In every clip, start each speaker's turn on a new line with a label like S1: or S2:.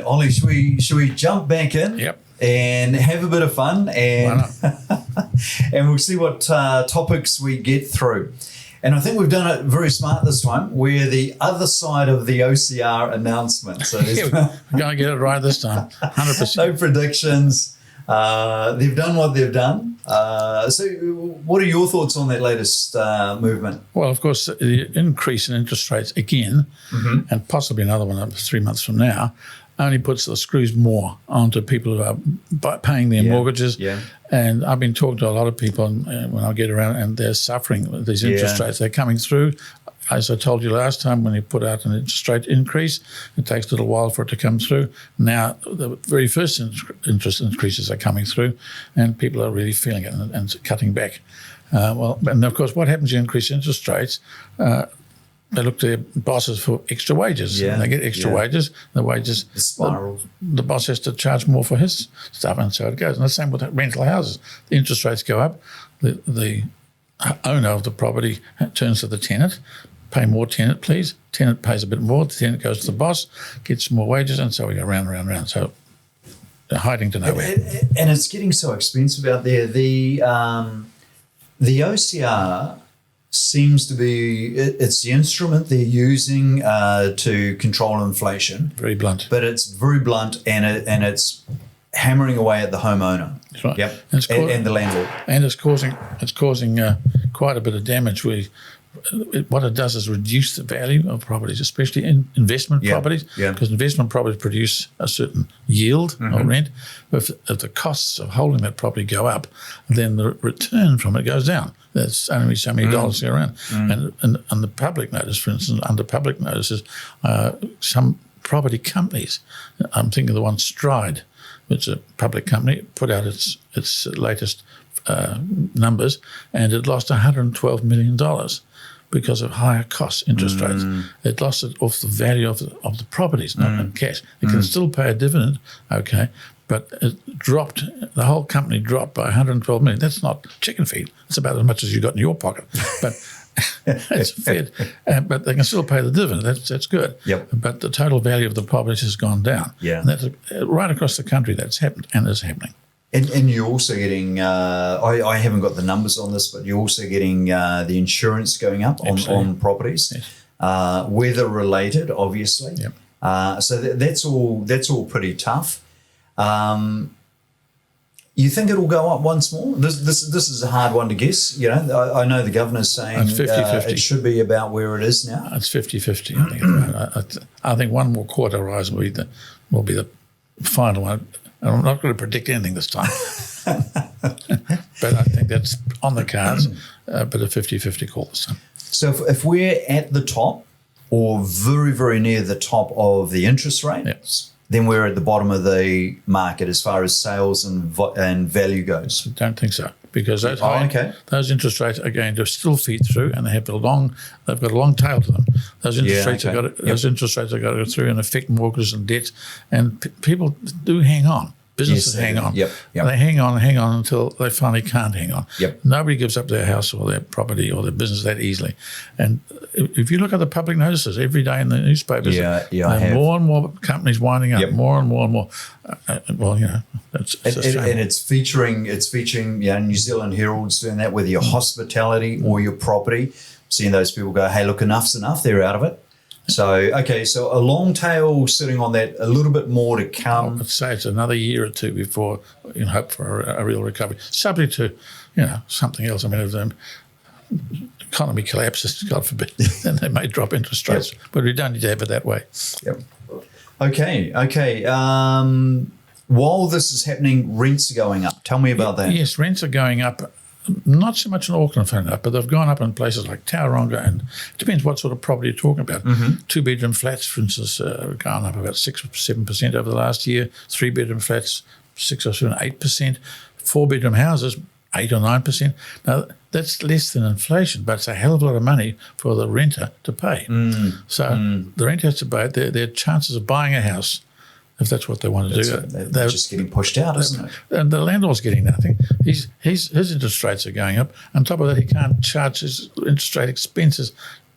S1: Ollie, should we jump back in?
S2: Yep.
S1: And have a bit of fun, and and we'll see what topics we get through. And I think we've done it very smart this time. We're the other side of the OCR announcement. So
S2: we're going to get it right this time, 100%.
S1: No predictions. They've done what they've done. So what are your thoughts on that latest movement?
S2: Well, of course, the increase in interest rates again, and possibly another one up to 3 months from now, only puts the screws more onto people who are paying their mortgages.
S1: Yeah.
S2: And I've been talking to a lot of people when I get around, and they're suffering with these interest rates. They're coming through. As I told you last time, when you put out an interest rate increase, it takes a little while for it to come through. Now, the very first interest increases are coming through, and people are really feeling it and cutting back. And of course, what happens when you increase interest rates? They look to their bosses for extra wages.
S1: Yeah.
S2: And they get extra wages. The wages
S1: spiral.
S2: The boss has to charge more for his stuff, and so it goes. And the same with rental houses. The interest rates go up. The owner of the property turns to the tenant, pay more tenant, please. Tenant pays a bit more. The tenant goes to the boss, gets more wages, and so we go round and round and round. So they're hiding to nowhere.
S1: And it's getting so expensive out there. The OCR seems to be, it's the instrument they're using to control inflation.
S2: Very blunt.
S1: But it's very blunt, and it's hammering away at the homeowner.
S2: That's right.
S1: Yep. And the landlord.
S2: And it's causing quite a bit of damage. What it does is reduce the value of properties, especially in investment properties, because investment properties produce a certain yield or rent. If the costs of holding that property go up, then the return from it goes down. There's only so many dollars to go around. And the public notice, for instance, under public notices, some property companies, I'm thinking of the one Stride, which is a public company, put out its latest numbers, and it lost $112 million because of higher cost interest rates. It lost it off the value of the properties, not in cash. It can still pay a dividend, okay, but it dropped, the whole company dropped by $112 million. That's not chicken feed. It's about as much as you got in your pocket. But it's fed, but they can still pay the dividend. That's good.
S1: Yep.
S2: But the total value of the properties has gone down.
S1: Yeah.
S2: And that's right across the country. That's happened and is happening.
S1: And you're also getting, I haven't got the numbers on this, but you're also getting the insurance going up on properties, weather related, obviously.
S2: Yep.
S1: So that's all pretty tough. You think it'll go up once more? This is a hard one to guess. You know, I know the governor's saying
S2: it's 50-50.
S1: It should be about where it is now.
S2: It's 50-50. I think. I think one more quarter rise will be the final one. I'm not going to predict anything this time, but I think that's on the cards. But a 50-50 call this time.
S1: So if we're at the top, or very, very near the top of the interest rates, then we're at the bottom of the market as far as sales and value goes.
S2: I don't think so, because those interest rates are going to still feed through, and they've got a long tail to them. Those interest rates those interest rates are going to go through and affect mortgages and debts, and people do hang on. Businesses hang on.
S1: Yep.
S2: They hang on until they finally can't hang on.
S1: Yep.
S2: Nobody gives up their house or their property or their business that easily. And if you look at the public notices every day in the newspapers, there are more and more companies winding up, more and more and more. Well, you know, it's
S1: and it's featuring New Zealand Herald's doing that, whether your hospitality or your property, seeing those people go, hey, look, enough's enough, they're out of it. So a long tail sitting on that, a little bit more to come.
S2: I'd say it's another year or two before you can hope for a real recovery, subject to, something else. I mean, if the economy collapses, God forbid, then they may drop interest rates. But we don't need to have it that way.
S1: Yep. Okay. While this is happening, rents are going up. Tell me about that.
S2: Yes, rents are going up. Not so much in Auckland, funny enough, but they've gone up in places like Tauranga, and it depends what sort of property you're talking about. 2-bedroom flats, for instance, have gone up about 6 or 7% over the last year. 3-bedroom flats, 6 or 7, 8%. 4-bedroom houses, 8 or 9%. Now, that's less than inflation, but it's a hell of a lot of money for the renter to pay. So the renter has to pay it. Their chances of buying a house, if that's what they want to do.
S1: They're just getting pushed out, isn't it?
S2: And the landlord's getting nothing. His interest rates are going up. On top of that, he can't charge his interest rate expenses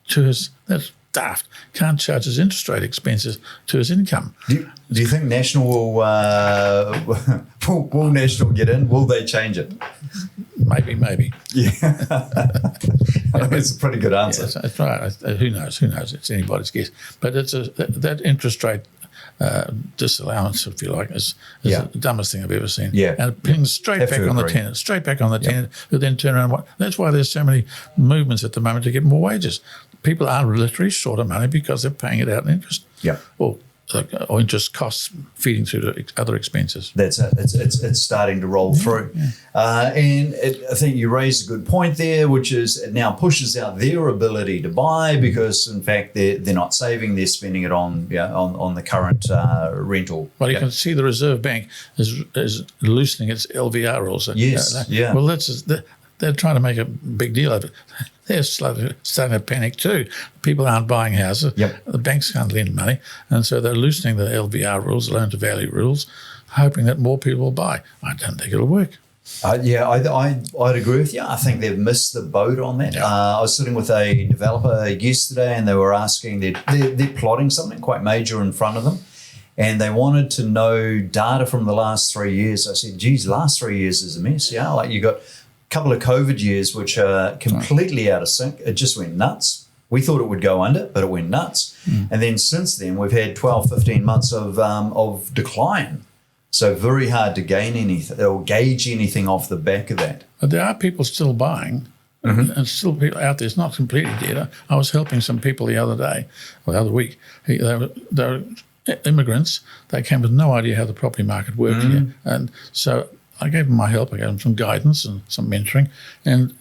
S2: to his. That's daft. Can't charge his interest rate expenses to his income.
S1: Do you think National will National get in? Will they change it?
S2: Maybe.
S1: Yeah. It's a pretty good answer.
S2: Yeah, that's right. Who knows? It's anybody's guess. But it's that interest rate disallowance, if you like, is the dumbest thing I've ever seen.
S1: Yeah.
S2: And it pings straight back on the tenant, who then turn around. That's why there's so many movements at the moment to get more wages. People are literally short of money because they're paying it out in interest.
S1: Yeah.
S2: Or interest costs feeding through to other expenses.
S1: That's it. It's starting to roll through.
S2: Yeah.
S1: I think you raised a good point there, which is it now pushes out their ability to buy because, in fact, they're not saving, they're spending it on the current rental.
S2: Well, you can see the Reserve Bank is loosening its LVR rules.
S1: Yes, yeah.
S2: Well, they're trying to make a big deal of it. They're starting to panic too. People aren't buying houses.
S1: Yep.
S2: The banks can't lend money. And so they're loosening the LVR rules, loan-to-value rules, hoping that more people will buy. I don't think it'll work.
S1: I'd agree with you. I think they've missed the boat on that.
S2: Yeah.
S1: I was sitting with a developer yesterday and they were asking, they're plotting something quite major in front of them. And they wanted to know data from the last 3 years. I said, geez, last 3 years is a mess. Yeah, like you got couple of COVID years, which are completely out of sync. It just went nuts. We thought it would go under, but it went nuts. And then since then, we've had 12, 15 months of decline. So very hard to gain anything or gauge anything off the back of that.
S2: But there are people still buying, and still people out there. It's not completely dead. I was helping some people the other week. They were immigrants. They came with no idea how the property market worked here. And so I gave them my help. I gave them some guidance and some mentoring. And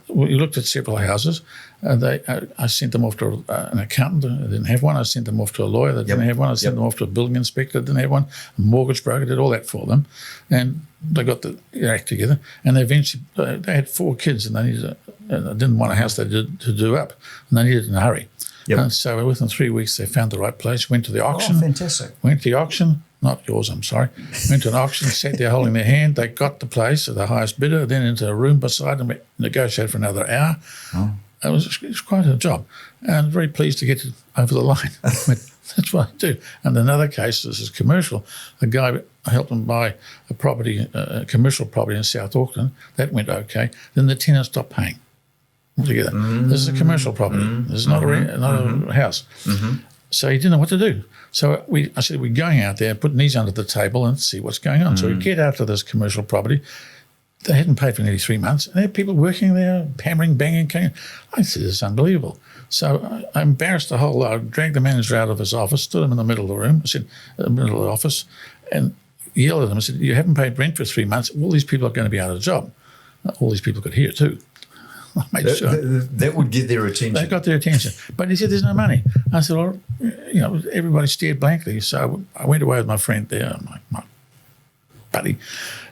S2: we looked at several houses. I sent them off to an accountant. They didn't have one. I sent them off to a lawyer. They didn't have one. I sent them off to a building inspector. They didn't have one. A mortgage broker did all that for them. And they got their act together. And they eventually, they had 4 kids and they didn't want a house they did to do up. And they needed it in a hurry.
S1: Yep.
S2: And so within 3 weeks, they found the right place, went to the auction.
S1: Oh, fantastic.
S2: Went to the auction. Not yours, I'm sorry. Went to an auction, sat there holding their hand. They got the place at the highest bidder, then into a room beside them, negotiated for another hour. Oh. It was quite a job. And very pleased to get it over the line. That's what I do. And another case, this is commercial, a guy helped him buy a property, a commercial property in South Auckland. That went okay. Then the tenant stopped paying altogether. This is a commercial property. This is not a house. So he didn't know what to do. So I said, we're going out there, putting these under the table and see what's going on. So we get out to this commercial property. They hadn't paid for nearly 3 months. And there had people working there, hammering, banging. I said, this is unbelievable. So I embarrassed the whole lot. I dragged the manager out of his office, stood him in the middle of the room, I said, in the middle of the office, and yelled at him. I said, you haven't paid rent for 3 months. All these people are going to be out of a job. All these people could hear too. I made sure.
S1: That would get their attention.
S2: They got their attention. But he said, there's no money. I said, well, everybody stared blankly. So I went away with my friend there, my buddy,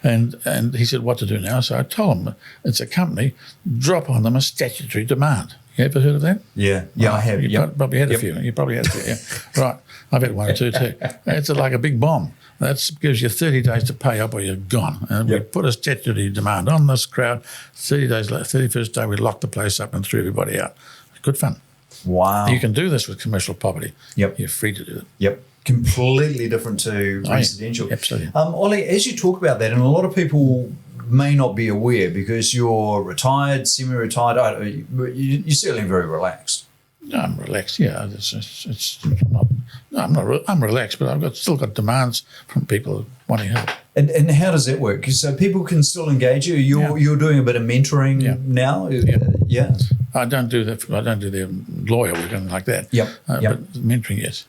S2: and he said, what to do now? So I told him, it's a company, drop on them a statutory demand. You ever heard of that?
S1: Yeah, I have.
S2: You probably had a few. You probably had a few, yeah. Right. I've had 1 or 2 too. It's like a big bomb. That gives you 30 days to pay up or you're gone. And we put a statutory demand on this crowd. 30 days later, 31st day, we locked the place up and threw everybody out. Good fun.
S1: Wow.
S2: You can do this with commercial property.
S1: Yep.
S2: You're free to do it.
S1: Yep. Completely different to residential.
S2: Yeah, absolutely.
S1: Ollie, as you talk about that, and a lot of people may not be aware because you're retired, semi-retired, you're certainly very relaxed.
S2: I'm relaxed. Yeah, I'm relaxed, but I've still got demands from people wanting help.
S1: And how does that work? So people can still engage you. You're doing a bit of mentoring now. Yeah.
S2: I don't do that. I don't do their lawyer work and like that.
S1: Yep.
S2: But mentoring, yes.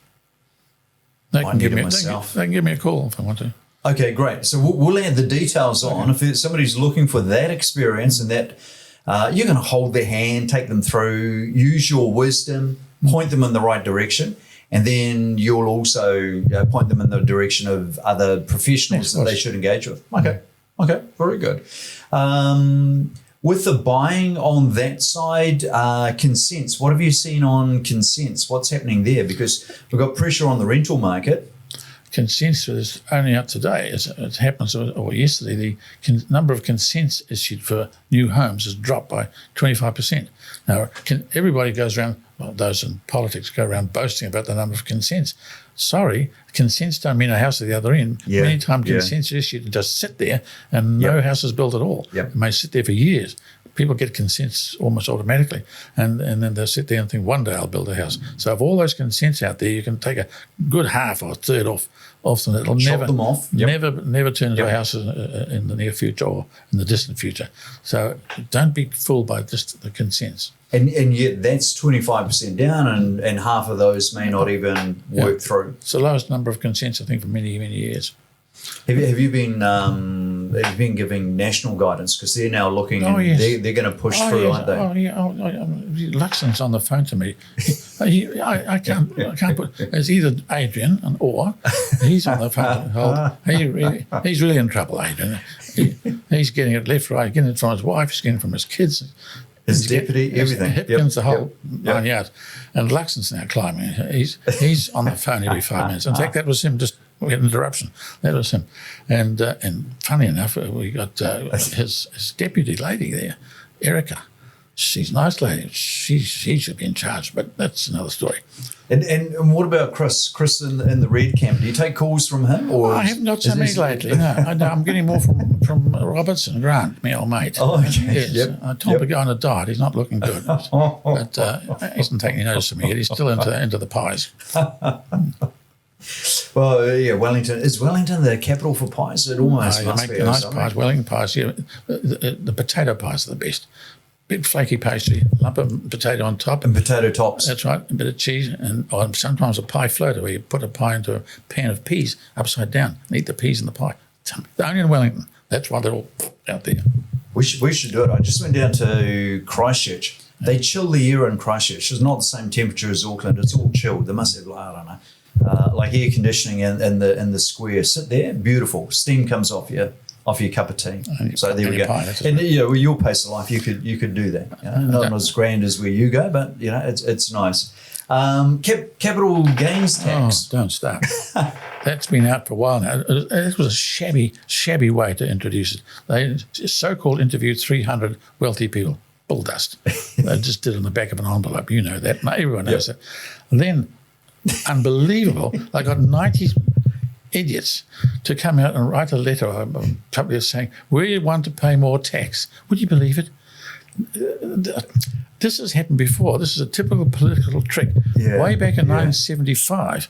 S2: They can give me a call if I want to.
S1: Okay, great. So we'll add the details on. If somebody's looking for that experience and that. You're going to hold their hand, take them through, use your wisdom, point them in the right direction, and then you'll also point them in the direction of other professionals that they should engage with. Okay, very good. With the buying on that side, consents, what have you seen on consents? What's happening there? Because we've got pressure on the rental market.
S2: Consents is only up today. It happens, or yesterday, the number of consents issued for new homes has dropped by 25%. Now, everybody goes around, those in politics go around boasting about the number of consents. Sorry, consents don't mean a house at the other end.
S1: Yeah.
S2: Many times consents are issued and just sit there and no house is built at all. It may sit there for years. People get consents almost automatically, and then they'll sit there and think, one day I'll build a house. So of all those consents out there, you can take a good half or a third off them. It'll
S1: Chop them off.
S2: never turn into a house in the near future or in the distant future. So don't be fooled by just the consents.
S1: And yet that's 25% down, and half of those may not even work through.
S2: It's the lowest number of consents, I think, for many, many years.
S1: Have you been giving national guidance, because they're now looking?
S2: Oh, yes.
S1: They're going to push through, aren't they?
S2: Oh yeah. Luxon's on the phone to me. I can't put. It's either Adrian or he's on the phone. He's really in trouble, Adrian. He's getting it left, right. Getting it from his wife. He's getting it from his kids.
S1: His deputy, everything.
S2: Hipkins, the whole 9 yards. And Luxon's now climbing. He's on the phone every 5 minutes. In fact, that was him. We had an interruption. That was him. And funny enough, we got his deputy lady there, Erica. She's a nice lady. She should be in charge, but that's another story.
S1: And what about Chris? Chris in the red camp. Do you take calls from him? Or
S2: I haven't got so many lately. No, I'm getting more from Robertson Grant, my old mate.
S1: Oh, okay.
S2: Yes. I told the guy on a diet. He's not looking good. But he hasn't taken any notice of me yet. He's still into the pies.
S1: Well, yeah, Wellington. Is Wellington the capital for pies? It almost must
S2: make
S1: be.
S2: Nice pies. Wellington pies, yeah. The potato pies are the best. Big flaky pastry, lump of potato on top.
S1: And potato tops.
S2: That's right, a bit of cheese, or sometimes a pie floater where you put a pie into a pan of peas upside down and eat the peas in the pie. Only in Wellington. That's why they're all out there.
S1: We should do it. I just went down to Christchurch. They chill the year in Christchurch. It's not the same temperature as Auckland. It's all chilled. They must have, I don't know, like air conditioning in the square. Sit there, beautiful. Steam comes off your cup of tea. So there we go.
S2: Pie,
S1: and with your pace of life, you could do that. You know? Not as grand as where you go, but it's nice. Capital gains tax.
S2: Oh, don't start. That's been out for a while now. It was a shabby way to introduce it. They so-called interviewed 300 wealthy people. Bull dust. They just did it on the back of an envelope. You know that. Everyone knows that. And then, unbelievable, they got 90 idiots to come out and write a letter or a couple of saying, we want to pay more tax. Would you believe it? This has happened before. This is a typical political trick. Way back in 1975,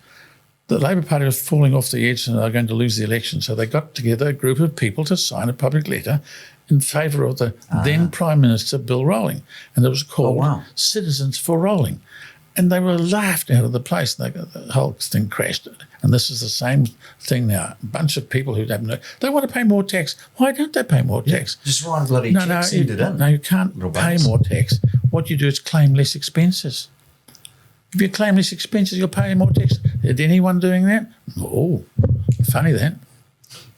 S2: the Labor Party was falling off the edge and they were going to lose the election. So they got together a group of people to sign a public letter in favour of the then Prime Minister, Bill Rowling. And it was called Citizens for Rowling. And they were laughed out of the place. The whole thing crashed. And this is the same thing now. A bunch of people who don't know. They want to pay more tax. Why don't they pay more tax?
S1: Just write a bloody check, send it in.
S2: No, you can't pay more tax. What you do is claim less expenses. If you claim less expenses, you'll pay more tax. Is anyone doing that? Oh, funny that.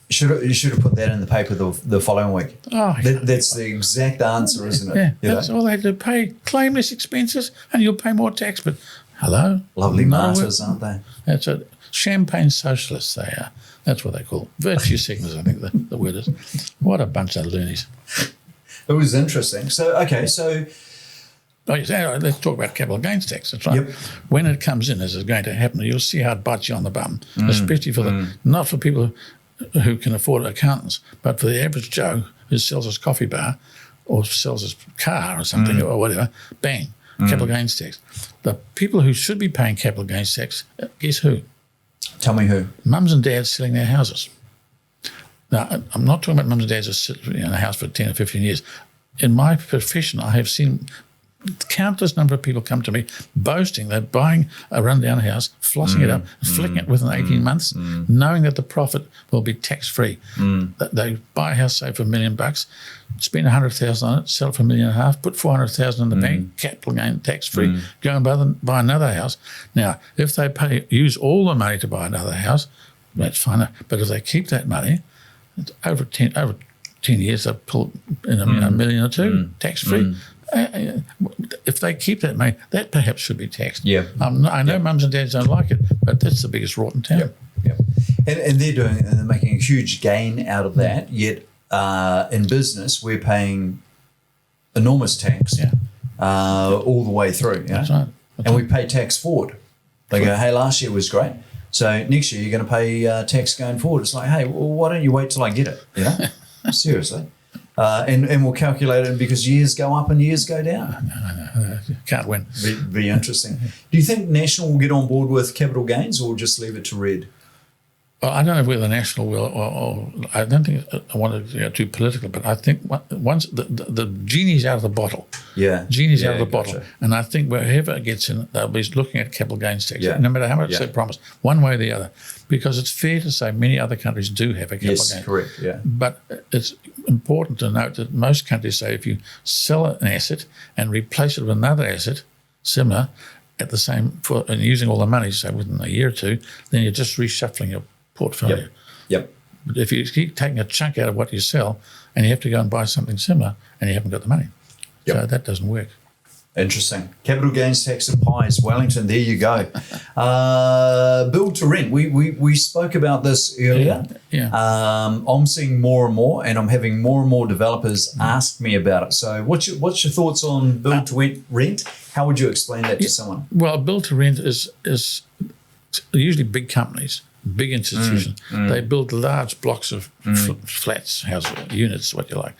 S1: You should have put that in the paper the following week.
S2: Oh,
S1: that's the exact answer, isn't it?
S2: Yeah, that's all they have to pay. Claim less expenses and you'll pay more tax. But hello?
S1: Lovely martyrs, aren't they?
S2: That's it. Champagne socialists they are. That's what they call virtue signals, I think the word is. What a bunch of loonies.
S1: It was interesting. So, okay, so...
S2: let's talk about capital gains tax. That's right. When it comes in, as is going to happen, you'll see how it bites you on the bum, especially for not for people who can afford accountants, but for the average Joe who sells his coffee bar or sells his car or something or whatever, bang, capital gains tax. The people who should be paying capital gains tax, guess who?
S1: Tell me who.
S2: Mums and dads selling their houses. Now, I'm not talking about mums and dads who sit in a house for 10 or 15 years. In my profession, I have seen countless number of people come to me boasting they're buying a rundown house, flossing it up, flicking it within 18 months, knowing that the profit will be tax-free. They buy a house, say, for $1 million, spend $100,000 on it, sell it for $1.5 million, put $400,000 in the bank, capital gain, tax-free, go and buy another house. Now, if they use all the money to buy another house, that's fine. But if they keep that money, it's over 10 years, they'll pull in a million or two, tax-free. If they keep that money, that perhaps should be taxed. I know mums and dads don't like it, but that's the biggest rot in town.
S1: And they're making a huge gain out of that. Yet in business, we're paying enormous tax all the way through.
S2: That's right.
S1: And we pay tax forward. They go, hey, last year was great. So next year you're going to pay tax going forward. It's like, hey, well, why don't you wait till I get it? You know, seriously. And we'll calculate it because years go up and years go down.
S2: No, can't win.
S1: Be interesting. Do you think National will get on board with capital gains or just leave it to Red?
S2: Well, I don't know whether National will, or I don't think I want to go too political, but I think once the genie's out of the bottle.
S1: Yeah.
S2: Genie's out of the bottle. And I think wherever it gets in, they'll be looking at capital gains tax, no matter how much they promise, one way or the other. Because it's fair to say many other countries do have a capital gain.
S1: Yes, correct, yeah.
S2: But it's important to note that most countries say if you sell an asset and replace it with another asset similar at the same, and using all the money, say within a year or two, then you're just reshuffling your portfolio.
S1: Yep.
S2: But if you keep taking a chunk out of what you sell and you have to go and buy something similar and you haven't got the money, so that doesn't work.
S1: Interesting. Capital gains tax and pies, Wellington. There you go. Build to rent. We spoke about this earlier. I'm seeing more and more, and I'm having more and more developers ask me about it. So, what's your thoughts on build to rent? How would you explain that to someone?
S2: Well, build to rent is usually big companies, big institutions. They build large blocks of flats, houses, units, what you like,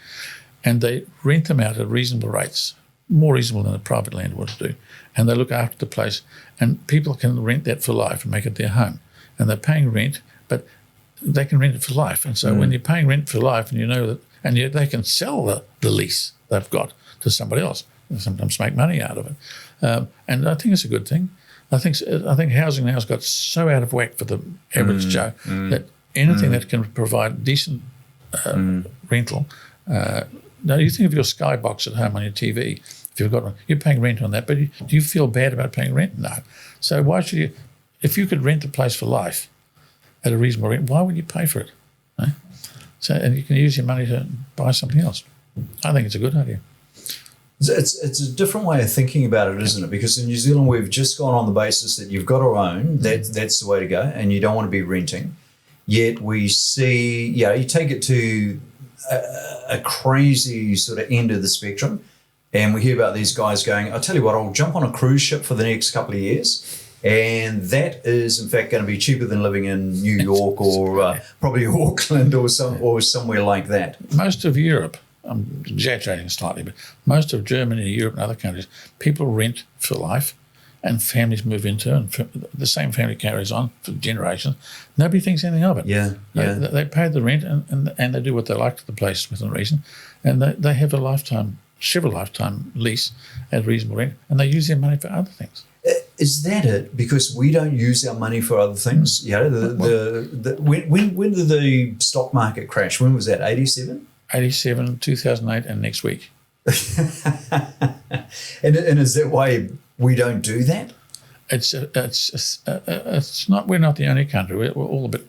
S2: and they rent them out at reasonable rates. More reasonable than a private landlord would do. And they look after the place, and people can rent that for life and make it their home. And they're paying rent, but they can rent it for life. And so when you're paying rent for life, and you know that, and they can sell the lease they've got to somebody else and sometimes make money out of it. And I think it's a good thing. I think housing now has got so out of whack for the average Joe that anything that can provide decent rental. Now, you think of your skybox at home on your TV. If you've got one, you're paying rent on that, but do you feel bad about paying rent? No. So why should you? If you could rent a place for life at a reasonable rent, why would you pay for it? Right? So, and you can use your money to buy something else. I think it's a good idea.
S1: It's a different way of thinking about it, isn't it? Because in New Zealand, we've just gone on the basis that you've got to own. That's the way to go, and you don't want to be renting. Yet we see, you take it to a crazy sort of end of the spectrum, and we hear about these guys going, I'll tell you what, I'll jump on a cruise ship for the next couple of years, and that is in fact going to be cheaper than living in New York or probably Auckland or somewhere like that.
S2: Most of Europe, I'm exaggerating slightly, but most of Germany, Europe and other countries, people rent for life and families move into, and the same family carries on for generations. Nobody thinks anything of it. They pay the rent and they do what they like to the place within reason, and they have several lifetime lease at reasonable rent, and they use their money for other things.
S1: Is that it? Because we don't use our money for other things. When did the stock market crash? When was that? 87?
S2: 87, 2008, and next week.
S1: And is that why we don't do that?
S2: It's not. We're not the only country. We're all a bit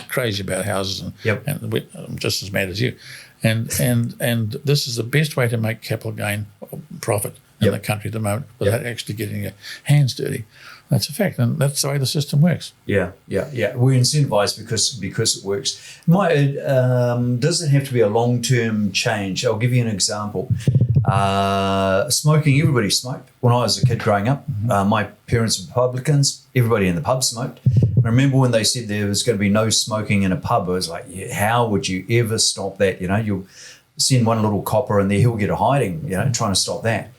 S2: crazy about houses, and I'm just as mad as you. And this is the best way to make capital gain or profit in the country at the moment without actually getting your hands dirty. That's a fact, and that's the way the system works. Yeah. We're incentivized because it works.
S1: Does it have to be a long-term change? I'll give you an example. Smoking, everybody smoked. When I was a kid growing up, my parents were Republicans. Everybody in the pub smoked. I remember when they said there was going to be no smoking in a pub, I was like, how would you ever stop that? You'll send one little copper in there, he'll get a hiding, trying to stop that.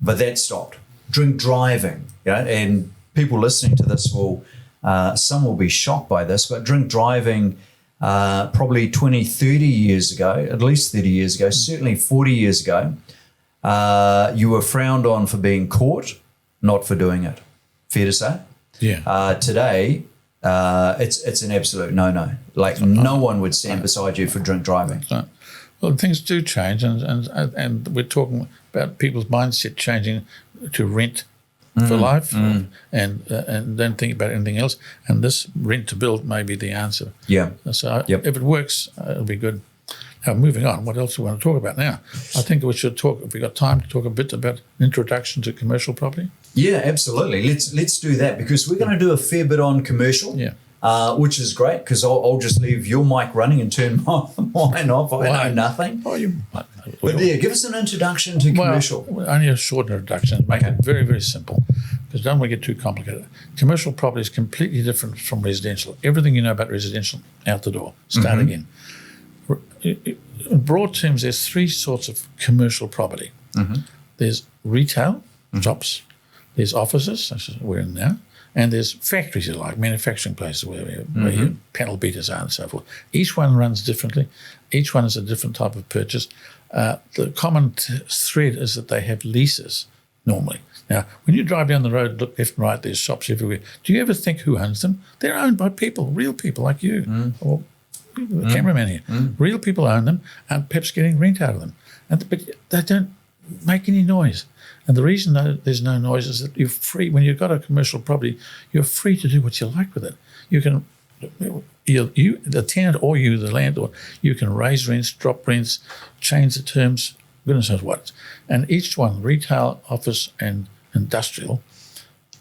S1: But that stopped. Drink driving, and people listening to this some will be shocked by this, but drink driving probably 20, 30 years ago, at least 30 years ago, certainly 40 years ago, you were frowned on for being caught, not for doing it. Fair to say?
S2: Yeah.
S1: Today, it's an absolute no-no. Like no one would stand beside you for drink driving.
S2: Right. Well, things do change, and we're talking about people's mindset changing to rent for life and don't think about anything else. And this rent to build may be the answer.
S1: Yeah.
S2: So if it works, it'll be good. Now, moving on, what else do we want to talk about now? I think we should talk, if we've got time, to talk a bit about introduction to commercial property.
S1: Yeah, absolutely. Let's do that, because we're going to do a fair bit on commercial.
S2: Yeah.
S1: Which is great, because I'll just leave your mic running and turn mine off. I know nothing. But give us an introduction to commercial.
S2: Well, only a short introduction. Make it very, very simple. because don't want to get too complicated. Commercial property is completely different from residential. Everything you know about residential, out the door. Start again. In broad terms, there's three sorts of commercial property. There's retail shops, there's offices, such as we're in now, and there's factories, you like, manufacturing places where your panel beaters are and so forth. Each one runs differently. Each one is a different type of purchase. The common thread is that they have leases normally. Now, when you drive down the road, look left and right, there's shops everywhere. Do you ever think who owns them? They're owned by people, real people like you or the cameraman here. Real people own them and perhaps getting rent out of them. But they don't make any noise. And the reason that there's no noise is that you're free. When you've got a commercial property, you're free to do what you like with it. You can, you the tenant or you, the landlord, you can raise rents, drop rents, change the terms, goodness knows what. And each one, retail, office and industrial,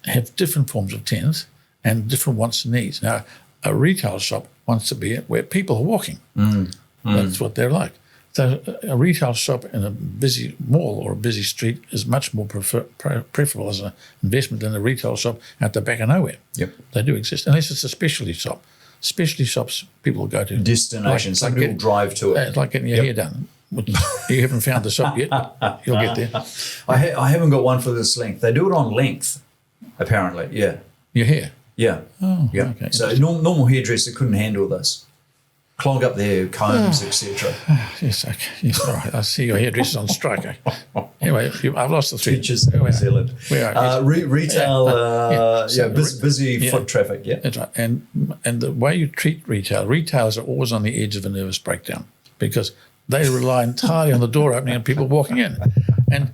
S2: have different forms of tenants and different wants and needs. Now, a retail shop wants to be where people are walking. That's what they're like. So a retail shop in a busy mall or a busy street is much more preferable as an investment than a retail shop at the back of nowhere.
S1: Yep.
S2: They do exist, unless it's a specialty shop. Specialty shops people go to.
S1: Destinations. Some people drive to it.
S2: It's like getting your hair done. You haven't found the shop yet. You'll get there.
S1: I haven't got one for this length. They do it on length, apparently. Yeah.
S2: Your hair?
S1: Yeah.
S2: Oh,
S1: yeah.
S2: okay.
S1: So normal hairdresser couldn't handle this. Clog up their combs, etc.
S2: Yes, okay. Yes, all right. I see your hairdresser's on strike. Anyway, I've lost the thread.
S1: Teachers in New Zealand. Retail, busy foot traffic, yeah.
S2: That's right. And the way you treat retailers are always on the edge of a nervous breakdown because they rely entirely on the door opening and people walking in. And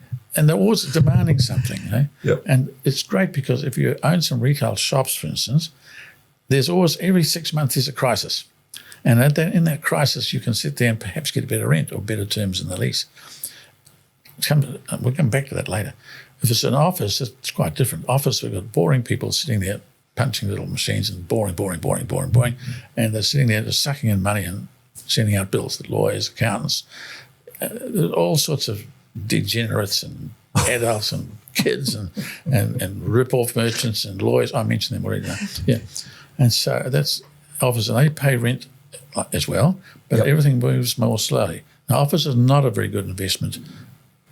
S2: they're always demanding something. Eh?
S1: Yep.
S2: And it's great because if you own some retail shops, for instance, there's always, every 6 months, there's a crisis. And in that crisis, you can sit there and perhaps get a better rent or better terms in the lease. We'll come back to that later. If it's an office, it's quite different. Office, we've got boring people sitting there punching little machines and boring. And they're sitting there just sucking in money and sending out bills to lawyers, accountants, all sorts of degenerates and adults and kids and rip-off merchants and lawyers. I mentioned them already. Yeah. And so that's office, and they pay rent as well, but everything moves more slowly. Now, office is not a very good investment,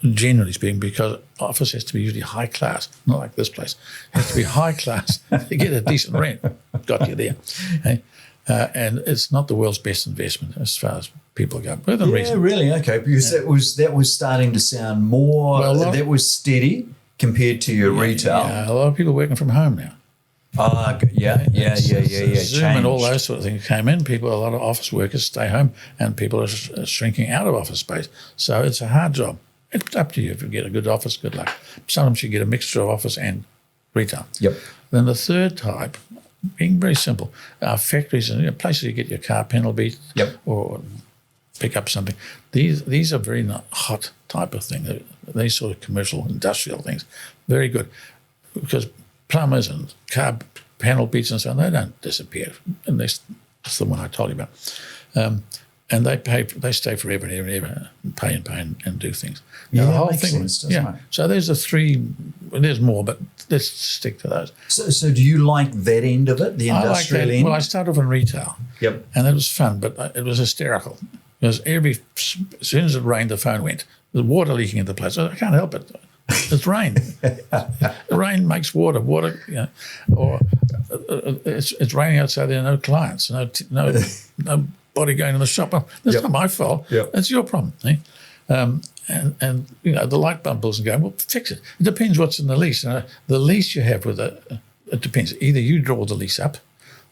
S2: generally speaking, because office has to be usually high class, not like this place. It has to be high class to get a decent rent. Got you there. Okay? And it's not the world's best investment as far as people go. Within reason.
S1: Really? Okay, because that was starting to sound more, that was steady compared to your retail.
S2: Yeah, a lot of people working from home now. Zoom and all those sort of things came in. A lot of office workers stay home, and people are shrinking out of office space. So it's a hard job. It's up to you. If you get a good office, good luck. Sometimes you get a mixture of office and retail.
S1: Yep.
S2: Then the third type, being very simple, are factories and places you get your car panel beat or pick up something. These are very hot type of thing. These sort of commercial, industrial things, very good, because plumbers and car panel beats and so on, they don't disappear. And that's the one I told you about. And they stay forever and ever and pay and do things. Now, the whole
S1: makes
S2: thing,
S1: sense, doesn't it?
S2: So there's the three, there's more, but let's stick to those.
S1: So do you like that end of it, the industrial end?
S2: Well, I started off in retail.
S1: Yep.
S2: And it was fun, but it was hysterical. Because as soon as it rained, the phone went. There's water leaking in the place. I can't help it. It's rain. Rain makes water. Or it's raining outside. There are no clients. Nobody going in the shop. Well, that's not my fault.
S1: Yep.
S2: That's your problem. Eh? And the light bulb bills and going, well, fix it. It depends what's in the lease. The lease you have with it depends. Either you draw the lease up,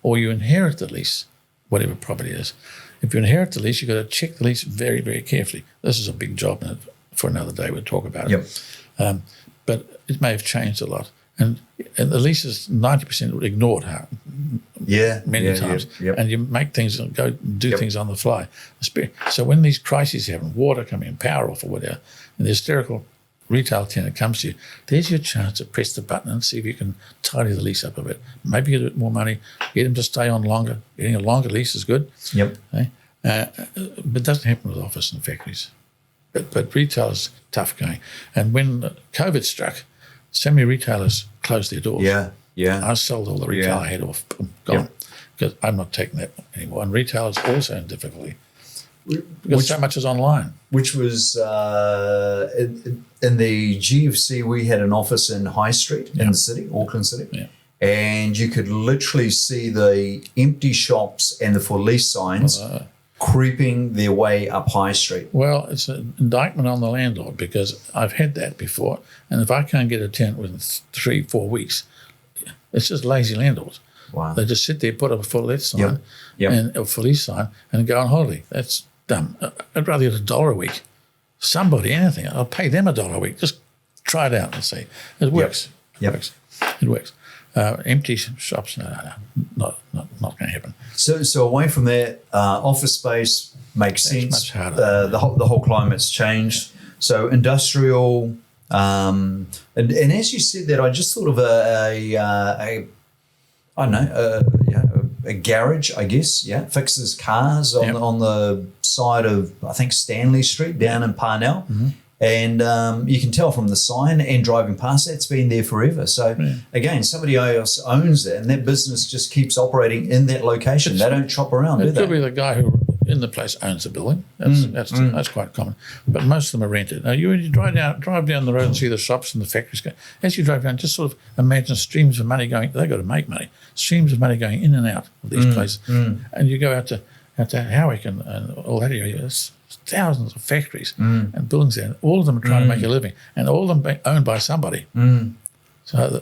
S2: or you inherit the lease, whatever property it is. If you inherit the lease, you've got to check the lease very, very carefully. This is a big job, and for another day we'll talk about it.
S1: Yep.
S2: But it may have changed a lot. And the lease is 90% ignored many times.
S1: Yep.
S2: And you make things and go do things on the fly. So when these crises happen, water coming in, power off or whatever, and the hysterical retail tenant comes to you, there's your chance to press the button and see if you can tidy the lease up a bit. Maybe get a bit more money, get them to stay on longer. Getting a longer lease is good.
S1: Yep.
S2: But it doesn't happen with office and factories. But retail is tough going. And when COVID struck, Semi-retailers closed their doors.
S1: Yeah.
S2: I sold all the retail I had off. Gone. Because I'm not taking that anymore. And retailers also in difficulty. Because so much is online.
S1: Which was in the GFC, we had an office in High Street in the city, Auckland City.
S2: Yeah.
S1: And you could literally see the empty shops and the for lease signs creeping their way up High Street.
S2: Well, it's an indictment on the landlord because I've had that before. And if I can't get a tenant within 3-4 weeks, it's just lazy landlords.
S1: Wow.
S2: They just sit there, put up a for let sign and a for lease sign and go on holiday. That's dumb. I'd rather get $1 a week. Somebody, anything. I'll pay them $1 a week. Just try it out and see. It works. It works. Empty shops, no, not going to happen.
S1: So away from that, office space makes sense.
S2: Much harder.
S1: The whole climate's changed. So industrial, and as you said that, I just thought of a garage, I guess. Yeah, fixes cars on the side of, I think, Stanley Street down in Parnell.
S2: Mm-hmm.
S1: And you can tell from the sign and driving past it's been there forever. So again, somebody else owns it, and that business just keeps operating in that location. They don't chop around, do they?
S2: It could be the guy who in the place owns the building. That's quite common. But most of them are rented. Now you drive down the road and see the shops and the factories. As you drive down, just sort of imagine streams of money going. They've got to make money. Streams of money going in and out of these places. And you go out to Howick and all that area. There's thousands of factories and buildings there. All of them are trying to make a living, and all of them being owned by somebody. So,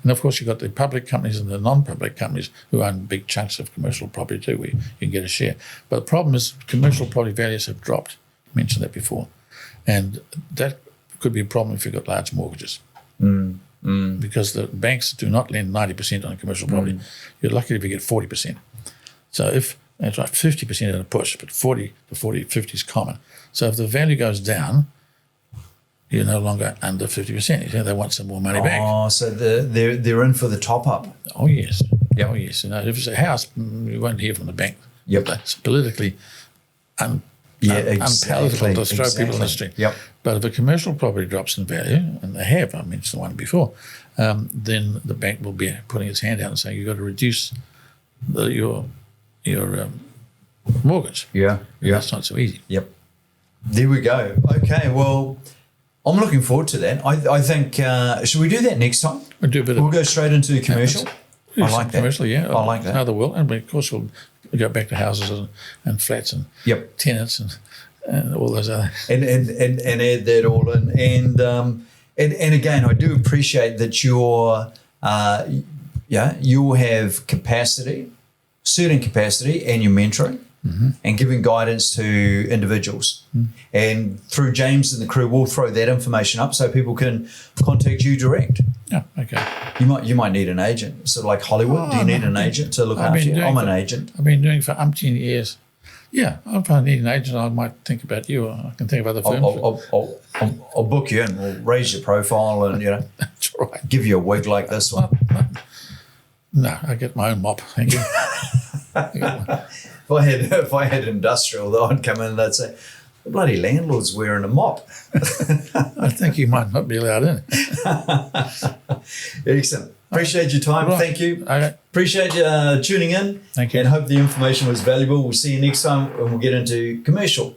S2: and of course, you've got the public companies and the non-public companies who own big chunks of commercial property too, where you can get a share. But the problem is commercial property values have dropped. I mentioned that before. And that could be a problem if you've got large mortgages. Because the banks do not lend 90% on commercial property. You're lucky if you get 40%. So that's right, 50% at a push, but 40 to 50 is common. So if the value goes down, you're no longer under 50%. They want some more money back.
S1: Oh, so they're in for the top up.
S2: Oh yes, oh yes. You know, if it's a house, you won't hear from the bank. It's politically unpalatable to throw people in the street. But if a commercial property drops in value, and they have, I mentioned the one before, then the bank will be putting its hand out and saying you've got to reduce your mortgage. That's not so easy.
S1: There we go. Okay, well, I'm looking forward to that. I think, should we do that next time? We'll go straight into commercial. I like that.
S2: Commercial, yeah.
S1: I like that.
S2: Another world. And of course, we'll go back to houses and flats and tenants and all those other.
S1: And add that all in. And again, I do appreciate that you'll have capacity, certain capacity, and you're mentoring. And giving guidance to individuals. And through James and the crew, we'll throw that information up so people can contact you direct.
S2: Yeah, okay.
S1: You might need an agent. Sort of like Hollywood. Do you need an agent to look after you? I'm an agent.
S2: I've been doing for umpteen years. Yeah, if I need an agent, I might think about you. Or I can think of other firms.
S1: I'll book you and we'll raise your profile and,
S2: That's right.
S1: give you a wig like this one.
S2: No, I get my own mop. Thank you.
S1: If I had industrial, I'd come in and they'd say, the bloody landlord's wearing a mop.
S2: I think you might not be allowed in.
S1: Excellent. Appreciate your time.
S2: Right.
S1: Thank you.
S2: Okay.
S1: Appreciate you tuning in.
S2: Thank you.
S1: And hope the information was valuable. We'll see you next time when we'll get into commercial.